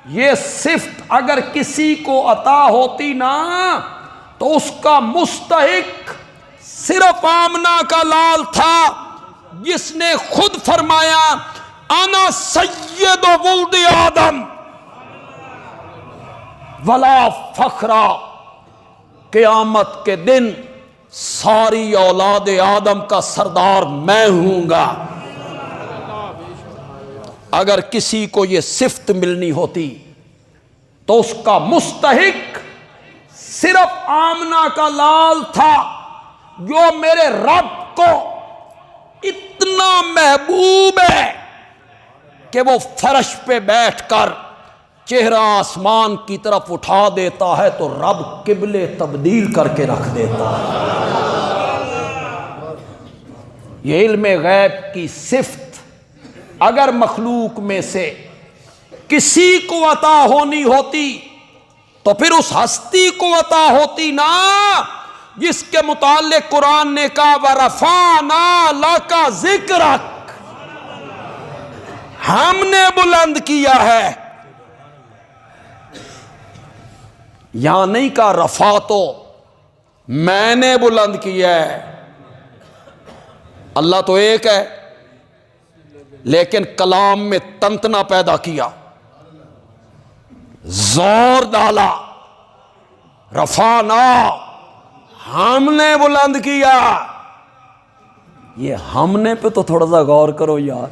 یہ صفت اگر کسی کو عطا ہوتی نا تو اس کا مستحق صرف آمنہ کا لال تھا، جس نے خود فرمایا انا سید ولد آدم ولا فخرا، قیامت کے دن ساری اولاد آدم کا سردار میں ہوں گا۔ اگر کسی کو یہ صفت ملنی ہوتی تو اس کا مستحق صرف آمنہ کا لال تھا، جو میرے رب کو اتنا محبوب ہے کہ وہ فرش پہ بیٹھ کر چہرہ آسمان کی طرف اٹھا دیتا ہے تو رب قبلے تبدیل کر کے رکھ دیتا ہے۔ یہ علم غیب کی صفت اگر مخلوق میں سے کسی کو عطا ہونی ہوتی تو پھر اس ہستی کو عطا ہوتی نا جس کے متعلق قرآن نے کہا وَرَفَعْنَا لَكَ ذِكْرَكَ، ہم نے بلند کیا ہے۔ یہاں نہیں کہا رفع تو میں نے بلند کیا ہے۔ اللہ تو ایک ہے لیکن کلام میں تنتنا پیدا کیا، زور ڈالا، رفعنا، ہم نے بلند کیا۔ یہ ہم نے پہ تو تھوڑا سا غور کرو یار،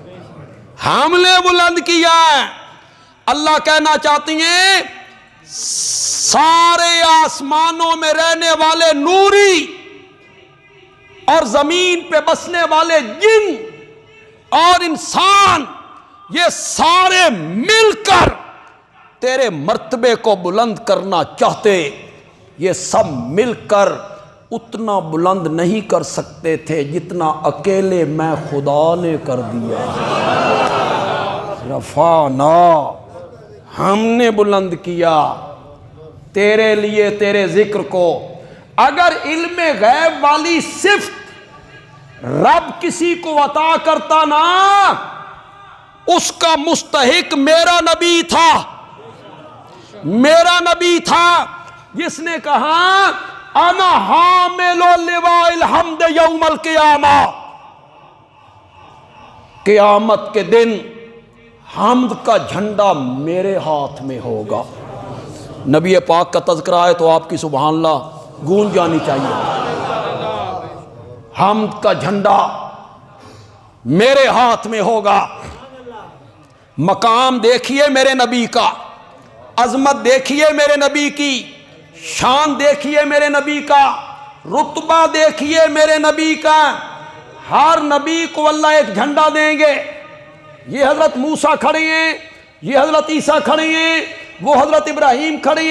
ہم نے بلند کیا ہے۔ اللہ کہنا چاہتی ہیں سارے آسمانوں میں رہنے والے نوری اور زمین پہ بسنے والے جن اور انسان، یہ سارے مل کر تیرے مرتبے کو بلند کرنا چاہتے، یہ سب مل کر اتنا بلند نہیں کر سکتے تھے جتنا اکیلے میں خدا نے کر دیا۔ رفعنا، ہم نے بلند کیا تیرے لیے تیرے ذکر کو۔ اگر علم غیب والی صفت رب کسی کو عطا کرتا نا، اس کا مستحق میرا نبی تھا، میرا نبی تھا جس نے کہا انا حامل لواء الحمد یوم القیامہ، قیامت کے دن حمد کا جھنڈا میرے ہاتھ میں ہوگا۔ نبی پاک کا تذکرہ ہے تو آپ کی سبحان اللہ گونج جانی چاہیے۔ حمد کا جھنڈا میرے ہاتھ میں ہوگا۔ مقام دیکھیے میرے نبی کا، عظمت دیکھیے میرے نبی کی، شان دیکھیے میرے نبی کا، رتبہ دیکھیے میرے نبی کا۔ ہر نبی کو اللہ ایک جھنڈا دیں گے۔ یہ حضرت موسیٰ کھڑے ہیں، یہ حضرت عیسیٰ کھڑے ہیں، وہ حضرت ابراہیم کھڑے ہیں۔